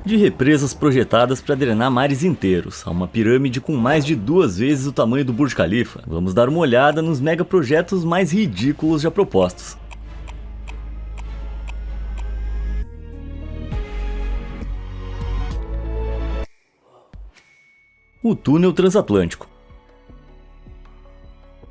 de represas projetadas para drenar mares inteiros, a uma pirâmide com mais de 2 vezes o tamanho do Burj Khalifa. Vamos dar uma olhada nos megaprojetos mais ridículos já propostos. O túnel transatlântico.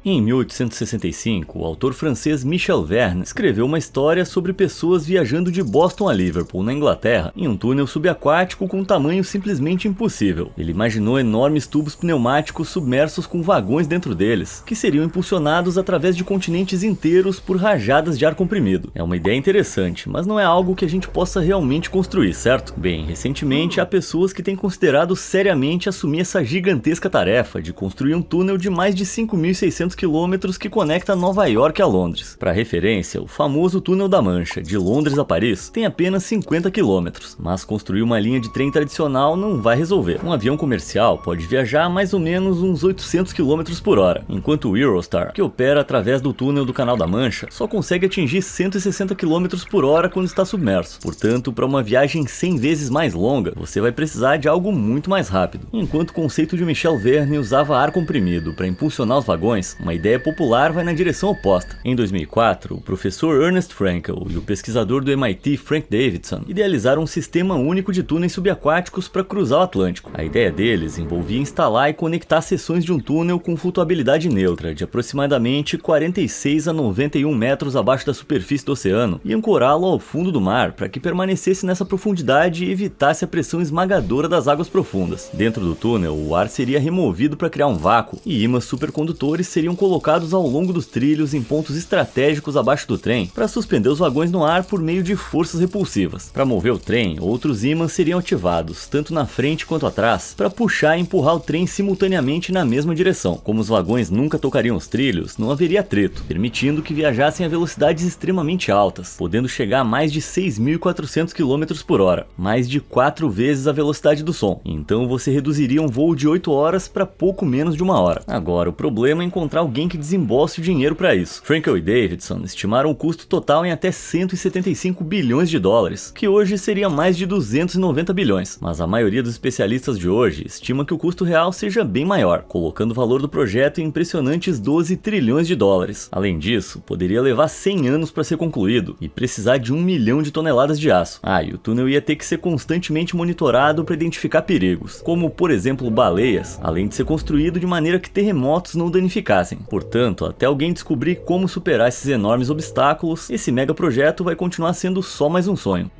Em 1865, o autor francês Michel Verne escreveu uma história sobre pessoas viajando de Boston a Liverpool, na Inglaterra, em um túnel subaquático com um tamanho simplesmente impossível. Ele imaginou enormes tubos pneumáticos submersos com vagões dentro deles, que seriam impulsionados através de continentes inteiros por rajadas de ar comprimido. É uma ideia interessante, mas não é algo que a gente possa realmente construir, certo? Bem, recentemente há pessoas que têm considerado seriamente assumir essa gigantesca tarefa de construir um túnel de mais de 5.600 quilômetros que conecta Nova York a Londres. Para referência, o famoso Túnel da Mancha, de Londres a Paris, tem apenas 50 quilômetros, mas construir uma linha de trem tradicional não vai resolver. Um avião comercial pode viajar a mais ou menos uns 800 km por hora, enquanto o Eurostar, que opera através do túnel do Canal da Mancha, só consegue atingir 160 km por hora quando está submerso. Portanto, para uma viagem 100 vezes mais longa, você vai precisar de algo muito mais rápido. Enquanto o conceito de Michel Verne usava ar comprimido para impulsionar os vagões, uma ideia popular vai na direção oposta. Em 2004, o professor Ernest Frankel e o pesquisador do MIT Frank Davidson idealizaram um sistema único de túneis subaquáticos para cruzar o Atlântico. A ideia deles envolvia instalar e conectar seções de um túnel com flutuabilidade neutra, de aproximadamente 46 a 91 metros abaixo da superfície do oceano, e ancorá-lo ao fundo do mar para que permanecesse nessa profundidade e evitasse a pressão esmagadora das águas profundas. Dentro do túnel, o ar seria removido para criar um vácuo, e ímãs supercondutores seriam colocados ao longo dos trilhos em pontos estratégicos abaixo do trem para suspender os vagões no ar por meio de forças repulsivas. Para mover o trem, outros ímãs seriam ativados, tanto na frente quanto atrás, para puxar e empurrar o trem simultaneamente na mesma direção. Como os vagões nunca tocariam os trilhos, não haveria atrito, permitindo que viajassem a velocidades extremamente altas, podendo chegar a mais de 6.400 km por hora, mais de 4 vezes a velocidade do som. Então você reduziria um voo de 8 horas para pouco menos de 1 hora. Agora, o problema é encontrar alguém que desembolse o dinheiro para isso. Frankel e Davidson estimaram o custo total em até 175 bilhões de dólares, que hoje seria mais de 290 bilhões, mas a maioria dos especialistas de hoje estima que o custo real seja bem maior, colocando o valor do projeto em impressionantes 12 trilhões de dólares. Além disso, poderia levar 100 anos para ser concluído e precisar de 1 milhão de toneladas de aço. E o túnel ia ter que ser constantemente monitorado para identificar perigos, como por exemplo baleias, além de ser construído de maneira que terremotos não o danificassem. Portanto, até alguém descobrir como superar esses enormes obstáculos, esse mega projeto vai continuar sendo só mais um sonho.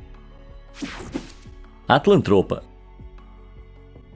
Atlantropa.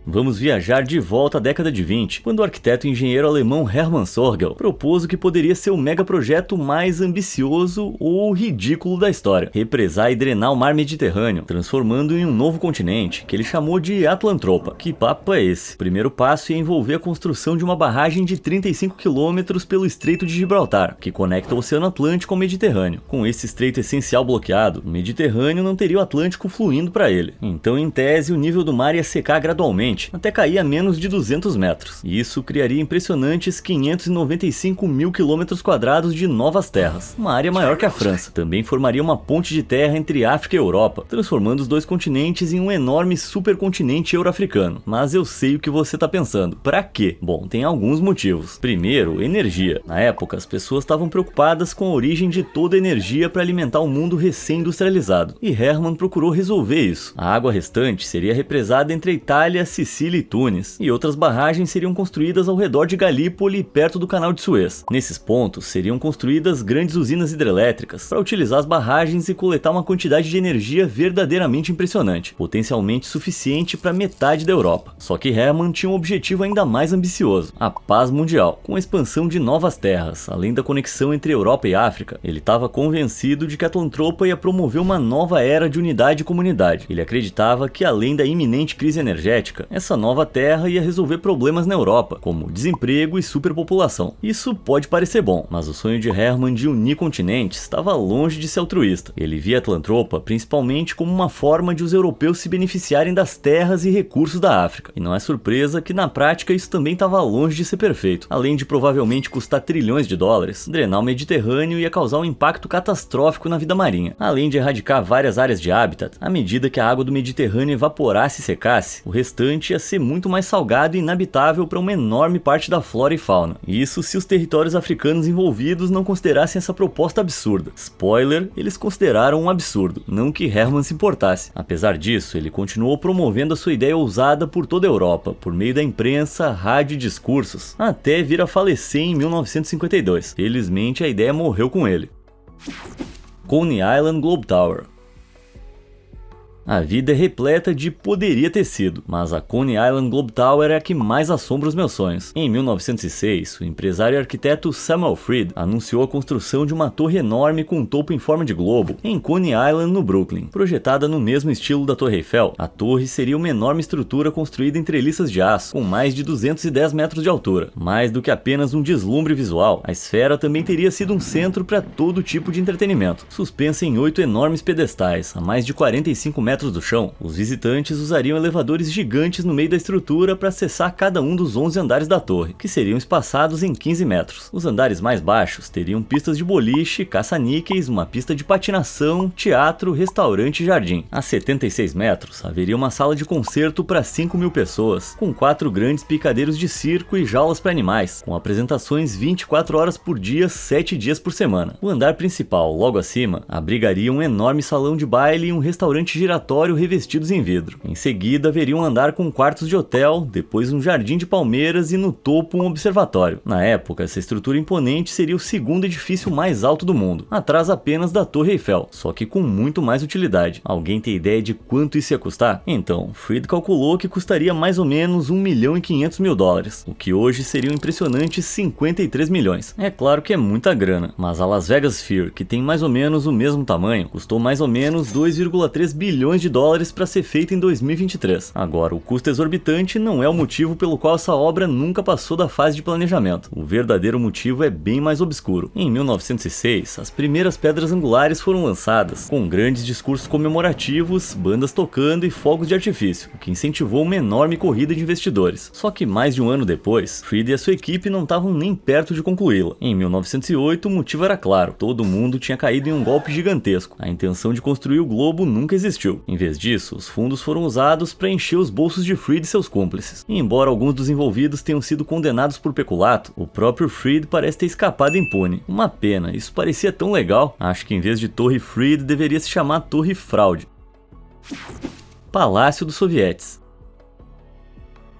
Vamos viajar de volta à década de 20, quando o arquiteto e engenheiro alemão Hermann Sorgel propôs o que poderia ser o megaprojeto mais ambicioso ou ridículo da história: represar e drenar o mar Mediterrâneo, transformando em um novo continente, que ele chamou de Atlantropa. Que papo é esse? O primeiro passo ia envolver a construção de uma barragem de 35 km pelo Estreito de Gibraltar, que conecta o Oceano Atlântico ao Mediterrâneo. Com esse estreito essencial bloqueado, o Mediterrâneo não teria o Atlântico fluindo para ele. Então, em tese, o nível do mar ia secar gradualmente, até cair a menos de 200 metros. E isso criaria impressionantes 595 mil quilômetros quadrados de novas terras, uma área maior que a França. Também formaria uma ponte de terra entre África e Europa, transformando os dois continentes em um enorme supercontinente euro-africano. Mas eu sei o que você está pensando. Pra quê? Bom, tem alguns motivos. Primeiro, energia. Na época, as pessoas estavam preocupadas com a origem de toda a energia para alimentar o mundo recém-industrializado, e Hermann procurou resolver isso. A água restante seria represada entre a Itália, Sicília e Tunis, e outras barragens seriam construídas ao redor de Galípoli, perto do Canal de Suez. Nesses pontos seriam construídas grandes usinas hidrelétricas para utilizar as barragens e coletar uma quantidade de energia verdadeiramente impressionante, potencialmente suficiente para metade da Europa. Só que Hermann tinha um objetivo ainda mais ambicioso: a paz mundial. Com a expansão de novas terras, além da conexão entre Europa e África, ele estava convencido de que a Atlantropa ia promover uma nova era de unidade e comunidade. Ele acreditava que, além da iminente crise energética, Essa nova terra ia resolver problemas na Europa, como desemprego e superpopulação. Isso pode parecer bom, mas o sonho de Hermann de unir continentes estava longe de ser altruísta. Ele via Atlantropa principalmente como uma forma de os europeus se beneficiarem das terras e recursos da África. E não é surpresa que na prática isso também estava longe de ser perfeito. Além de provavelmente custar trilhões de dólares, drenar o Mediterrâneo ia causar um impacto catastrófico na vida marinha. Além de erradicar várias áreas de habitat, à medida que a água do Mediterrâneo evaporasse e secasse, o restante ia ser muito mais salgado e inabitável para uma enorme parte da flora e fauna. Isso se os territórios africanos envolvidos não considerassem essa proposta absurda. Spoiler, eles consideraram um absurdo, não que Hermann se importasse. Apesar disso, ele continuou promovendo a sua ideia ousada por toda a Europa, por meio da imprensa, rádio e discursos, até vir a falecer em 1952. Felizmente, a ideia morreu com ele. Coney Island Globe Tower. A vida é repleta de poderia ter sido, mas a Coney Island Globe Tower é a que mais assombra os meus sonhos. Em 1906, o empresário e arquiteto Samuel Freed anunciou a construção de uma torre enorme com um topo em forma de globo em Coney Island, no Brooklyn. Projetada no mesmo estilo da Torre Eiffel, a torre seria uma enorme estrutura construída em treliças de aço, com mais de 210 metros de altura. Mais do que apenas um deslumbre visual, a esfera também teria sido um centro para todo tipo de entretenimento. Suspensa em 8 enormes pedestais, a mais de 45 metros do chão, os visitantes usariam elevadores gigantes no meio da estrutura para acessar cada um dos 11 andares da torre, que seriam espaçados em 15 metros. Os andares mais baixos teriam pistas de boliche, caça-níqueis, uma pista de patinação, teatro, restaurante e jardim. A 76 metros, haveria uma sala de concerto para 5.000 pessoas, com 4 grandes picadeiros de circo e jaulas para animais, com apresentações 24 horas por dia, 7 dias por semana. O andar principal, logo acima, abrigaria um enorme salão de baile e um restaurante giratório revestidos em vidro. Em seguida, haveria um andar com quartos de hotel, depois um jardim de palmeiras e no topo um observatório. Na época, essa estrutura imponente seria o segundo edifício mais alto do mundo, atrás apenas da Torre Eiffel, só que com muito mais utilidade. Alguém tem ideia de quanto isso ia custar? Então, Freed calculou que custaria mais ou menos $1.500.000, o que hoje seriam impressionantes 53 milhões. É claro que é muita grana, mas a Las Vegas Sphere, que tem mais ou menos o mesmo tamanho, custou mais ou menos $2,3 bilhões para ser feita em 2023. Agora, o custo exorbitante não é o motivo pelo qual essa obra nunca passou da fase de planejamento. O verdadeiro motivo é bem mais obscuro. Em 1906, as primeiras pedras angulares foram lançadas, com grandes discursos comemorativos, bandas tocando e fogos de artifício, o que incentivou uma enorme corrida de investidores. Só que mais de um ano depois, Freed e a sua equipe não estavam nem perto de concluí-la. Em 1908, o motivo era claro: todo mundo tinha caído em um golpe gigantesco. A intenção de construir o globo nunca existiu. Em vez disso, os fundos foram usados para encher os bolsos de Freed e seus cúmplices. E embora alguns dos envolvidos tenham sido condenados por peculato, o próprio Freed parece ter escapado impune. Uma pena, isso parecia tão legal. Acho que em vez de Torre Freed deveria se chamar Torre Fraude. Palácio dos Sovietes.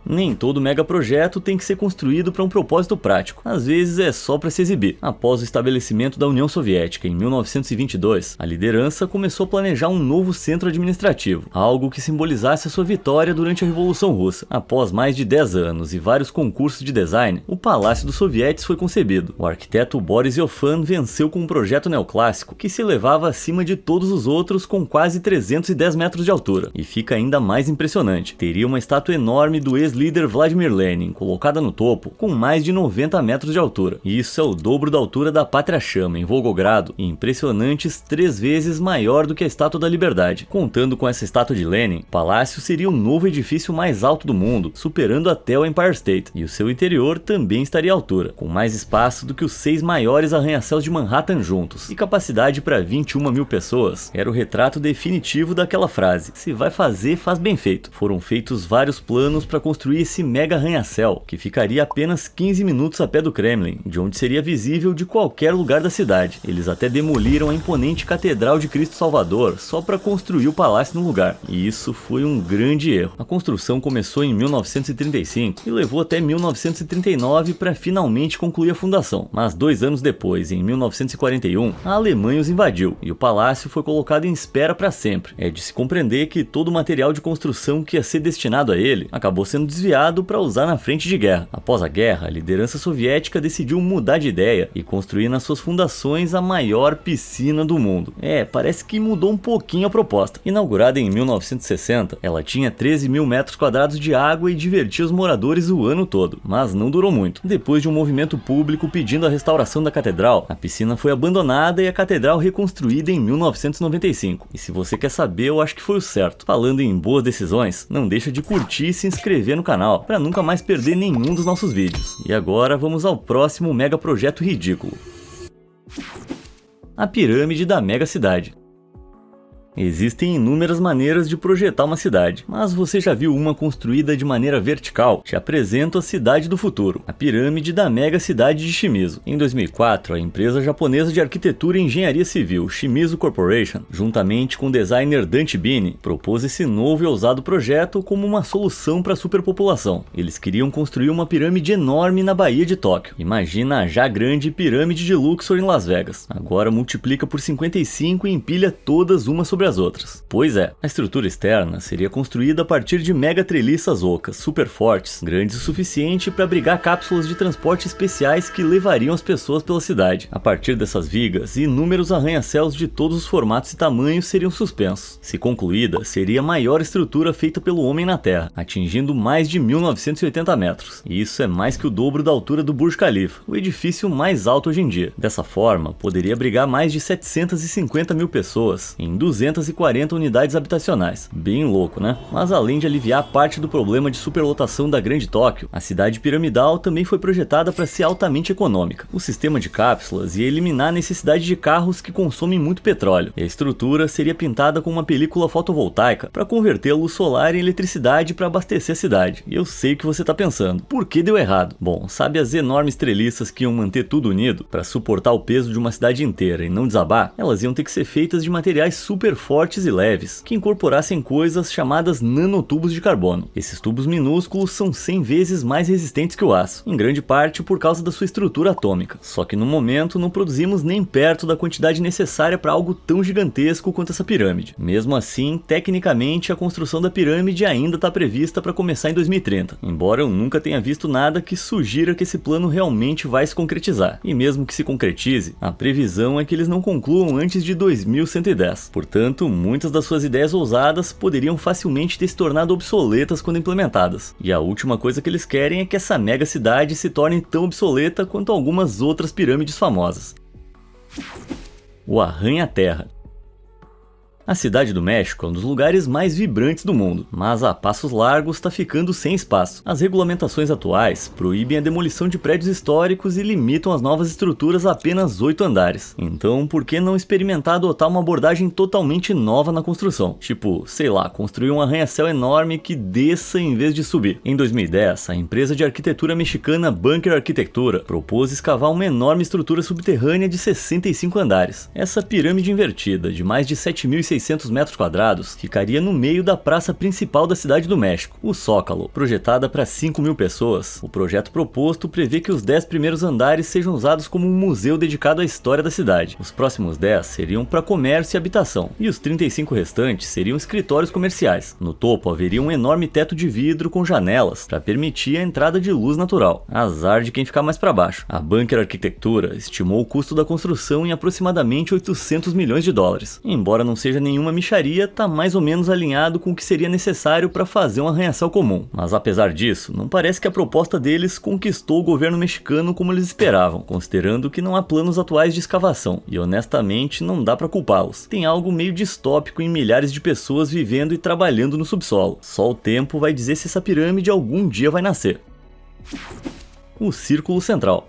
Nem todo megaprojeto tem que ser construído para um propósito prático. Às vezes é só para se exibir. Após o estabelecimento da União Soviética em 1922, a liderança começou a planejar um novo centro administrativo, algo que simbolizasse a sua vitória durante a Revolução Russa. Após mais de 10 anos e vários concursos de design, o Palácio dos Sovietes foi concebido. O arquiteto Boris Yofan venceu com um projeto neoclássico que se elevava acima de todos os outros, com quase 310 metros de altura. E fica ainda mais impressionante: teria uma estátua enorme do ex-líder Vladimir Lenin, colocada no topo, com mais de 90 metros de altura. Isso é o dobro da altura da Pátria Chama, em Volgogrado, e impressionantes 3 vezes maior do que a Estátua da Liberdade. Contando com essa estátua de Lenin, o palácio seria o novo edifício mais alto do mundo, superando até o Empire State, e o seu interior também estaria à altura, com mais espaço do que os 6 maiores arranha-céus de Manhattan juntos, e capacidade para 21.000 pessoas. Era o retrato definitivo daquela frase: se vai fazer, faz bem feito. Foram feitos vários planos para construir esse mega arranha-céu, que ficaria apenas 15 minutos a pé do Kremlin, de onde seria visível de qualquer lugar da cidade. Eles até demoliram a imponente Catedral de Cristo Salvador só para construir o palácio no lugar, e isso foi um grande erro. A construção começou em 1935 e levou até 1939 para finalmente concluir a fundação, mas 2 anos depois, em 1941, a Alemanha os invadiu e o palácio foi colocado em espera para sempre. É de se compreender que todo o material de construção que ia ser destinado a ele acabou sendo desviado para usar na frente de guerra. Após a guerra, a liderança soviética decidiu mudar de ideia e construir nas suas fundações a maior piscina do mundo. Parece que mudou um pouquinho a proposta. Inaugurada em 1960, ela tinha 13 mil metros quadrados de água e divertia os moradores o ano todo, mas não durou muito. Depois de um movimento público pedindo a restauração da catedral, a piscina foi abandonada e a catedral reconstruída em 1995. E se você quer saber, eu acho que foi o certo. Falando em boas decisões, não deixa de curtir e se inscrever no canal, para nunca mais perder nenhum dos nossos vídeos. E agora vamos ao próximo mega projeto ridículo. A pirâmide da mega cidade. Existem inúmeras maneiras de projetar uma cidade, mas você já viu uma construída de maneira vertical? Te apresento a cidade do futuro, a pirâmide da mega cidade de Shimizu. Em 2004, a empresa japonesa de arquitetura e engenharia civil Shimizu Corporation, juntamente com o designer Dante Bini, propôs esse novo e ousado projeto como uma solução para a superpopulação. Eles queriam construir uma pirâmide enorme na Baía de Tóquio. Imagina a já grande pirâmide de Luxor em Las Vegas. Agora multiplica por 55 e empilha todas uma sobre as outras. Pois é, a estrutura externa seria construída a partir de mega treliças ocas, super fortes, grandes o suficiente para abrigar cápsulas de transporte especiais que levariam as pessoas pela cidade. A partir dessas vigas, inúmeros arranha-céus de todos os formatos e tamanhos seriam suspensos. Se concluída, seria a maior estrutura feita pelo homem na Terra, atingindo mais de 1980 metros. E isso é mais que o dobro da altura do Burj Khalifa, o edifício mais alto hoje em dia. Dessa forma, poderia abrigar mais de 750 mil pessoas em 240 unidades habitacionais. Bem louco, né? Mas além de aliviar parte do problema de superlotação da Grande Tóquio, a cidade piramidal também foi projetada para ser altamente econômica. O sistema de cápsulas ia eliminar a necessidade de carros que consomem muito petróleo, e a estrutura seria pintada com uma película fotovoltaica para converter a luz solar em eletricidade para abastecer a cidade. E eu sei o que você está pensando. Por que deu errado? Bom, sabe as enormes treliças que iam manter tudo unido para suportar o peso de uma cidade inteira e não desabar? Elas iam ter que ser feitas de materiais super fortes e leves, que incorporassem coisas chamadas nanotubos de carbono. Esses tubos minúsculos são 100 vezes mais resistentes que o aço, em grande parte por causa da sua estrutura atômica. Só que no momento não produzimos nem perto da quantidade necessária para algo tão gigantesco quanto essa pirâmide. Mesmo assim, tecnicamente a construção da pirâmide ainda está prevista para começar em 2030, embora eu nunca tenha visto nada que sugira que esse plano realmente vai se concretizar. E mesmo que se concretize, a previsão é que eles não concluam antes de 2110. Portanto, muitas das suas ideias ousadas poderiam facilmente ter se tornado obsoletas quando implementadas. E a última coisa que eles querem é que essa mega cidade se torne tão obsoleta quanto algumas outras pirâmides famosas. O Arranha-Terra. A cidade do México é um dos lugares mais vibrantes do mundo, mas a passos largos está ficando sem espaço. As regulamentações atuais proíbem a demolição de prédios históricos e limitam as novas estruturas a apenas 8 andares. Então, por que não experimentar adotar uma abordagem totalmente nova na construção? Tipo, sei lá, construir um arranha-céu enorme que desça em vez de subir. Em 2010, a empresa de arquitetura mexicana Bunker Arquitectura propôs escavar uma enorme estrutura subterrânea de 65 andares. Essa pirâmide invertida, de mais de 7.600 metros quadrados, ficaria no meio da praça principal da cidade do México, o Zócalo. Projetada para 5.000 pessoas, o projeto proposto prevê que os 10 primeiros andares sejam usados como um museu dedicado à história da cidade. Os próximos 10 seriam para comércio e habitação, e os 35 restantes seriam escritórios comerciais. No topo haveria um enorme teto de vidro com janelas para permitir a entrada de luz natural. Azar de quem ficar mais para baixo. A Bunker Arquitectura estimou o custo da construção em aproximadamente 800 milhões de dólares. Embora não seja nenhuma mixaria, tá mais ou menos alinhado com o que seria necessário para fazer um arranha-céu comum. Mas apesar disso, não parece que a proposta deles conquistou o governo mexicano como eles esperavam, considerando que não há planos atuais de escavação, e honestamente não dá para culpá-los. Tem algo meio distópico em milhares de pessoas vivendo e trabalhando no subsolo. Só o tempo vai dizer se essa pirâmide algum dia vai nascer. O Círculo Central.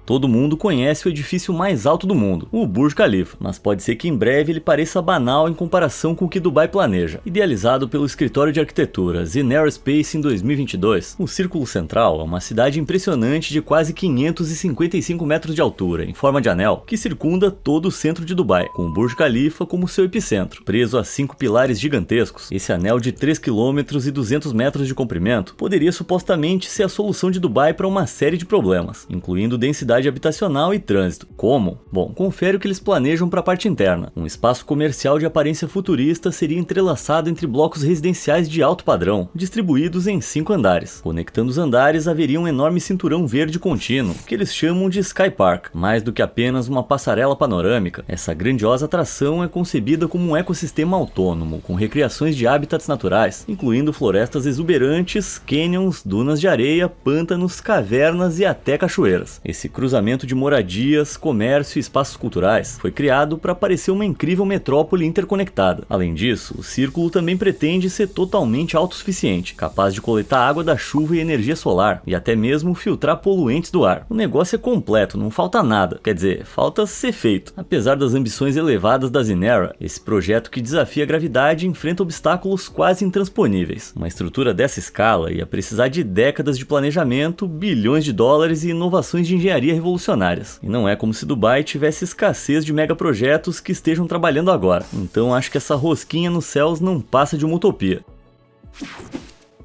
Todo mundo conhece o edifício mais alto do mundo, o Burj Khalifa, mas pode ser que em breve ele pareça banal em comparação com o que Dubai planeja. Idealizado pelo escritório de arquitetura Zen Aerospace em 2022, o Círculo Central é uma cidade impressionante de quase 555 metros de altura, em forma de anel, que circunda todo o centro de Dubai, com o Burj Khalifa como seu epicentro. Preso a 5 pilares gigantescos, esse anel de 3 km e 200 metros de comprimento poderia supostamente ser a solução de Dubai para uma série de problemas, incluindo densidade mobilidade habitacional e trânsito. Como? Bom, confere o que eles planejam para a parte interna. Um espaço comercial de aparência futurista seria entrelaçado entre blocos residenciais de alto padrão, distribuídos em 5 andares. Conectando os andares haveria um enorme cinturão verde contínuo, que eles chamam de Sky Park. Mais do que apenas uma passarela panorâmica, essa grandiosa atração é concebida como um ecossistema autônomo, com recriações de hábitats naturais, incluindo florestas exuberantes, canyons, dunas de areia, pântanos, cavernas e até cachoeiras. Esse cruzamento de moradias, comércio e espaços culturais foi criado para parecer uma incrível metrópole interconectada. Além disso, o círculo também pretende ser totalmente autossuficiente, capaz de coletar água da chuva e energia solar, e até mesmo filtrar poluentes do ar. O negócio é completo, não falta nada, quer dizer, falta ser feito. Apesar das ambições elevadas da Zinera, esse projeto que desafia a gravidade enfrenta obstáculos quase intransponíveis. Uma estrutura dessa escala ia precisar de décadas de planejamento, bilhões de dólares e inovações de engenharia revolucionárias. E não é como se Dubai tivesse escassez de megaprojetos que estejam trabalhando agora. Então acho que essa rosquinha nos céus não passa de uma utopia.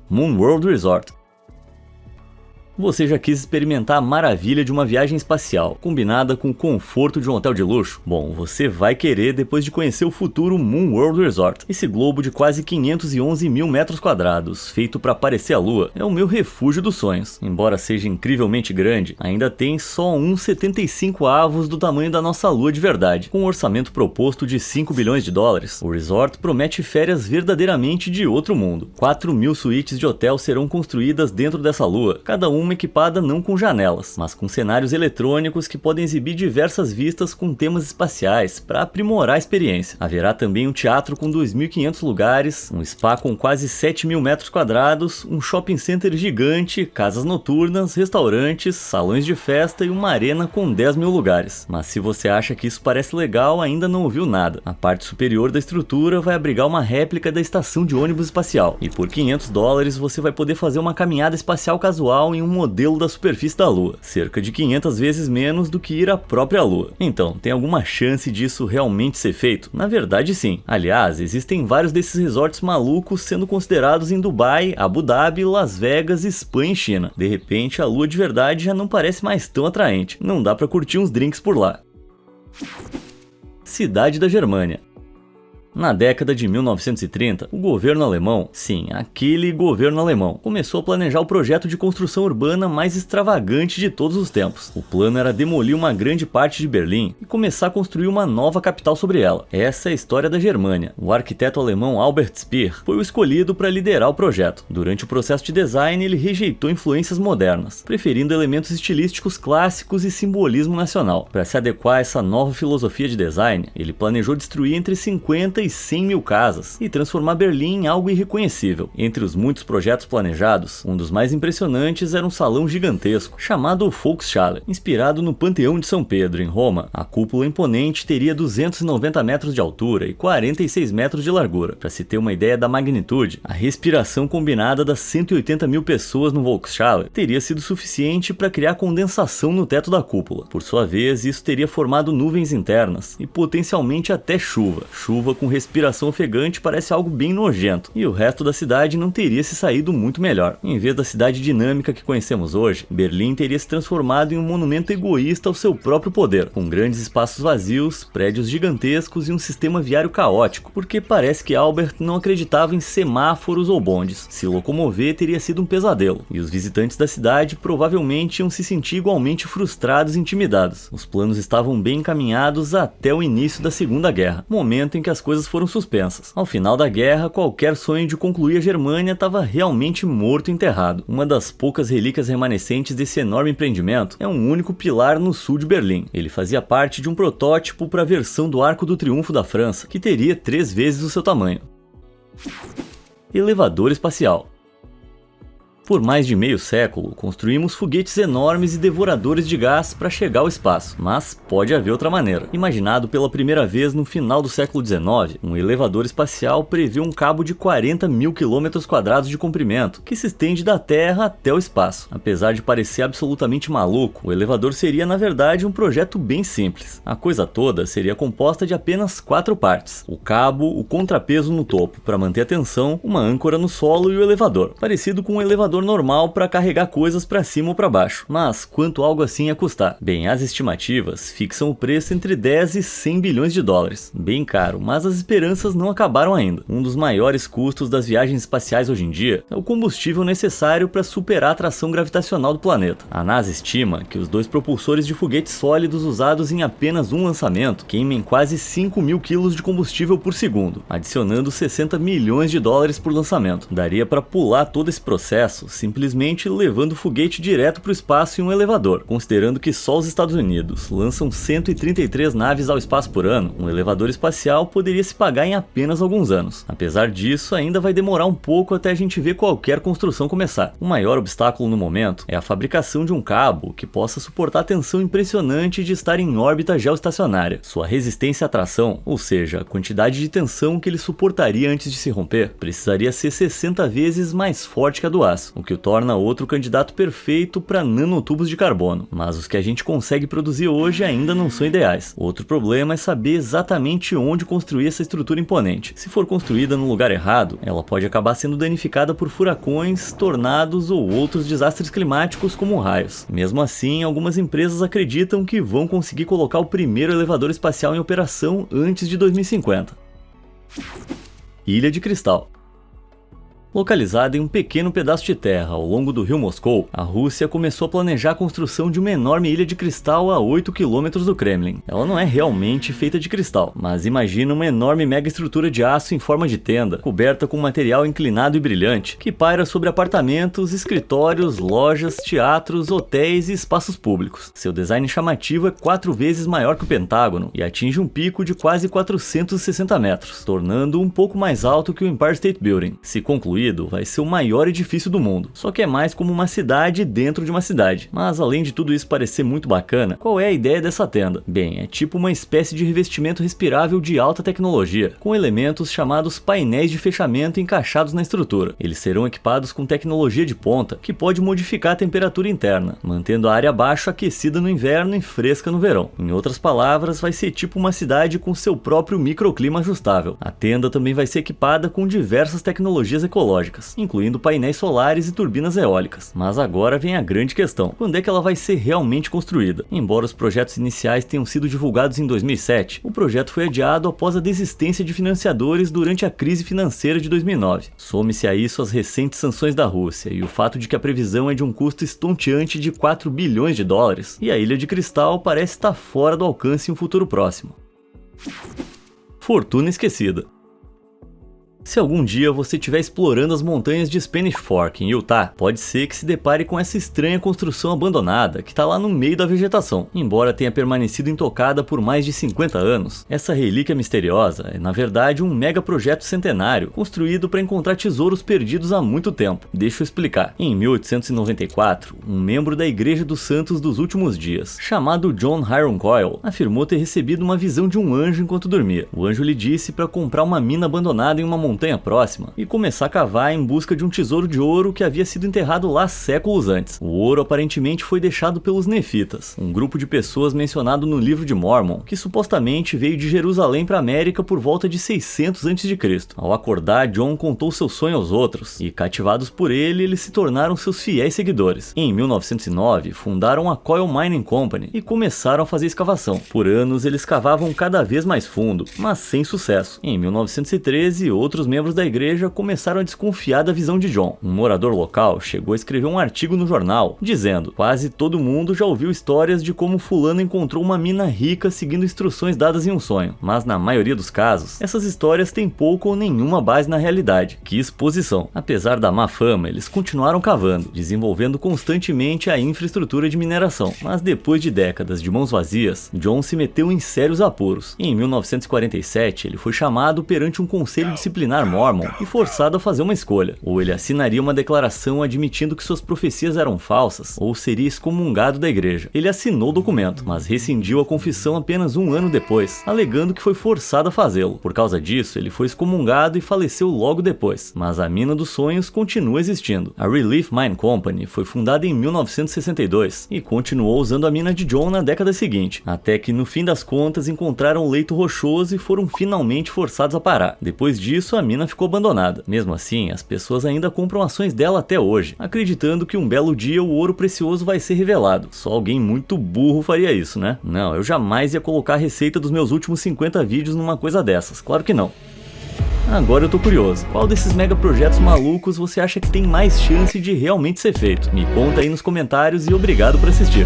Moon World Resort. Você já quis experimentar a maravilha de uma viagem espacial, combinada com o conforto de um hotel de luxo? Bom, você vai querer depois de conhecer o futuro Moon World Resort. Esse globo de quase 511 mil metros quadrados, feito para parecer a Lua, é o meu refúgio dos sonhos. Embora seja incrivelmente grande, ainda tem só 1,75 do tamanho da nossa Lua de verdade. Com um orçamento proposto de 5 bilhões de dólares, o resort promete férias verdadeiramente de outro mundo. 4.000 suítes de hotel serão construídas dentro dessa Lua, cada uma equipada não com janelas, mas com cenários eletrônicos que podem exibir diversas vistas com temas espaciais para aprimorar a experiência. Haverá também um teatro com 2.500 lugares, um spa com quase 7.000 metros quadrados, um shopping center gigante, casas noturnas, restaurantes, salões de festa e uma arena com 10.000 lugares. Mas se você acha que isso parece legal, ainda não ouviu nada. A parte superior da estrutura vai abrigar uma réplica da estação de ônibus espacial, e por 500 dólares você vai poder fazer uma caminhada espacial casual em um modelo da superfície da Lua, cerca de 500 vezes menos do que ir à própria Lua. Então, tem alguma chance disso realmente ser feito? Na verdade, sim. Aliás, existem vários desses resorts malucos sendo considerados em Dubai, Abu Dhabi, Las Vegas, Espanha e China. De repente, a Lua de verdade já não parece mais tão atraente. Não dá pra curtir uns drinks por lá. Cidade da Germânia. Na década de 1930, o governo alemão, sim, aquele governo alemão, começou a planejar o projeto de construção urbana mais extravagante de todos os tempos. O plano era demolir uma grande parte de Berlim e começar a construir uma nova capital sobre ela. Essa é a história da Germânia. O arquiteto alemão Albert Speer foi o escolhido para liderar o projeto. Durante o processo de design, ele rejeitou influências modernas, preferindo elementos estilísticos clássicos e simbolismo nacional. Para se adequar a essa nova filosofia de design, ele planejou destruir entre 50 e 100 mil casas e transformar Berlim em algo irreconhecível. Entre os muitos projetos planejados, um dos mais impressionantes era um salão gigantesco, chamado Volkshalle, inspirado no Panteão de São Pedro, em Roma. A cúpula imponente teria 290 metros de altura e 46 metros de largura. Para se ter uma ideia da magnitude, a respiração combinada das 180 mil pessoas no Volkshalle teria sido suficiente para criar condensação no teto da cúpula. Por sua vez, isso teria formado nuvens internas e potencialmente até chuva. Chuva com respiração ofegante parece algo bem nojento, e o resto da cidade não teria se saído muito melhor. Em vez da cidade dinâmica que conhecemos hoje, Berlim teria se transformado em um monumento egoísta ao seu próprio poder, com grandes espaços vazios, prédios gigantescos e um sistema viário caótico, porque parece que Albert não acreditava em semáforos ou bondes. Se locomover teria sido um pesadelo, e os visitantes da cidade provavelmente iam se sentir igualmente frustrados e intimidados. Os planos estavam bem encaminhados até o início da Segunda Guerra, momento em que as coisas foram suspensas. Ao final da guerra, qualquer sonho de concluir a Germânia estava realmente morto e enterrado. Uma das poucas relíquias remanescentes desse enorme empreendimento é um único pilar no sul de Berlim. Ele fazia parte de um protótipo para a versão do Arco do Triunfo da França, que teria 3 vezes o seu tamanho. Elevador espacial. Por mais de meio século, construímos foguetes enormes e devoradores de gás para chegar ao espaço, mas pode haver outra maneira. Imaginado pela primeira vez no final do século XIX, um elevador espacial prevê um cabo de 40 mil quilômetros quadrados de comprimento, que se estende da Terra até o espaço. Apesar de parecer absolutamente maluco, o elevador seria na verdade um projeto bem simples. A coisa toda seria composta de apenas 4 partes: o cabo, o contrapeso no topo para manter a tensão, uma âncora no solo e o elevador. Parecido com um elevador elevador normal para carregar coisas para cima ou para baixo. Mas quanto algo assim ia custar? Bem, as estimativas fixam o preço entre 10 e 100 bilhões de dólares. Bem caro, mas as esperanças não acabaram ainda. Um dos maiores custos das viagens espaciais hoje em dia é o combustível necessário para superar a atração gravitacional do planeta. A NASA estima que os 2 propulsores de foguetes sólidos usados em apenas um lançamento queimem quase 5 mil quilos de combustível por segundo, adicionando 60 milhões de dólares por lançamento. Daria para pular todo esse processo simplesmente levando o foguete direto para o espaço em um elevador. Considerando que só os Estados Unidos lançam 133 naves ao espaço por ano, um elevador espacial poderia se pagar em apenas alguns anos. Apesar disso, ainda vai demorar um pouco até a gente ver qualquer construção começar. O maior obstáculo no momento é a fabricação de um cabo que possa suportar a tensão impressionante de estar em órbita geoestacionária. Sua resistência à tração, ou seja, a quantidade de tensão que ele suportaria antes de se romper, precisaria ser 60 vezes mais forte que a do aço, o que o torna outro candidato perfeito para nanotubos de carbono. Mas os que a gente consegue produzir hoje ainda não são ideais. Outro problema é saber exatamente onde construir essa estrutura imponente. Se for construída no lugar errado, ela pode acabar sendo danificada por furacões, tornados ou outros desastres climáticos como raios. Mesmo assim, algumas empresas acreditam que vão conseguir colocar o primeiro elevador espacial em operação antes de 2050. Ilha de Cristal. Localizada em um pequeno pedaço de terra ao longo do rio Moscou, a Rússia começou a planejar a construção de uma enorme ilha de cristal a 8 quilômetros do Kremlin. Ela não é realmente feita de cristal, mas imagina uma enorme megaestrutura de aço em forma de tenda, coberta com material inclinado e brilhante, que paira sobre apartamentos, escritórios, lojas, teatros, hotéis e espaços públicos. Seu design chamativo é 4 vezes maior que o Pentágono e atinge um pico de quase 460 metros, tornando-o um pouco mais alto que o Empire State Building. Se concluir, vai ser o maior edifício do mundo, só que é mais como uma cidade dentro de uma cidade. Mas além de tudo isso parecer muito bacana, qual é a ideia dessa tenda? Bem, é tipo uma espécie de revestimento respirável de alta tecnologia, com elementos chamados painéis de fechamento encaixados na estrutura. Eles serão equipados com tecnologia de ponta, que pode modificar a temperatura interna, mantendo a área abaixo aquecida no inverno e fresca no verão. Em outras palavras, vai ser tipo uma cidade com seu próprio microclima ajustável. A tenda também vai ser equipada com diversas tecnologias ecológicas, incluindo painéis solares e turbinas eólicas. Mas agora vem a grande questão: quando é que ela vai ser realmente construída? Embora os projetos iniciais tenham sido divulgados em 2007, o projeto foi adiado após a desistência de financiadores durante a crise financeira de 2009. Some-se a isso as recentes sanções da Rússia e o fato de que a previsão é de um custo estonteante de 4 bilhões de dólares, e a Ilha de Cristal parece estar fora do alcance em um futuro próximo. Fortuna esquecida. Se algum dia você estiver explorando as montanhas de Spanish Fork, em Utah, pode ser que se depare com essa estranha construção abandonada que está lá no meio da vegetação. Embora tenha permanecido intocada por mais de 50 anos, essa relíquia misteriosa é na verdade um mega projeto centenário construído para encontrar tesouros perdidos há muito tempo. Deixa eu explicar. Em 1894, um membro da Igreja dos Santos dos Últimos Dias, chamado John Hiram Coyle, afirmou ter recebido uma visão de um anjo enquanto dormia. O anjo lhe disse para comprar uma mina abandonada em uma montanha próxima e começar a cavar em busca de um tesouro de ouro que havia sido enterrado lá séculos antes. O ouro aparentemente foi deixado pelos Nefitas, um grupo de pessoas mencionado no livro de Mormon, que supostamente veio de Jerusalém para a América por volta de 600 a.C. Ao acordar, John contou seu sonho aos outros e, cativados por ele, eles se tornaram seus fiéis seguidores. Em 1909, fundaram a Coyle Mining Company e começaram a fazer escavação. Por anos, eles cavavam cada vez mais fundo, mas sem sucesso. Em 1913, outros membros da igreja começaram a desconfiar da visão de John. Um morador local chegou a escrever um artigo no jornal, dizendo: quase todo mundo já ouviu histórias de como fulano encontrou uma mina rica seguindo instruções dadas em um sonho, mas na maioria dos casos, essas histórias têm pouco ou nenhuma base na realidade. Que exposição! Apesar da má fama, eles continuaram cavando, desenvolvendo constantemente a infraestrutura de mineração, mas depois de décadas de mãos vazias, John se meteu em sérios apuros. Em 1947, ele foi chamado perante um conselho disciplinar Mormon e forçado a fazer uma escolha: ou ele assinaria uma declaração admitindo que suas profecias eram falsas, ou seria excomungado da igreja. Ele assinou o documento, mas rescindiu a confissão apenas um ano depois, alegando que foi forçado a fazê-lo. Por causa disso, ele foi excomungado e faleceu logo depois, mas a mina dos sonhos continua existindo. A Relief Mine Company foi fundada em 1962 e continuou usando a mina de John na década seguinte, até que no fim das contas encontraram um leito rochoso e foram finalmente forçados a parar. Depois disso, a a mina ficou abandonada. Mesmo assim, as pessoas ainda compram ações dela até hoje, acreditando que um belo dia o ouro precioso vai ser revelado. Só alguém muito burro faria isso, né? Não, eu jamais ia colocar a receita dos meus últimos 50 vídeos numa coisa dessas, claro que não. Agora eu tô curioso, qual desses mega projetos malucos você acha que tem mais chance de realmente ser feito? Me conta aí nos comentários e obrigado por assistir.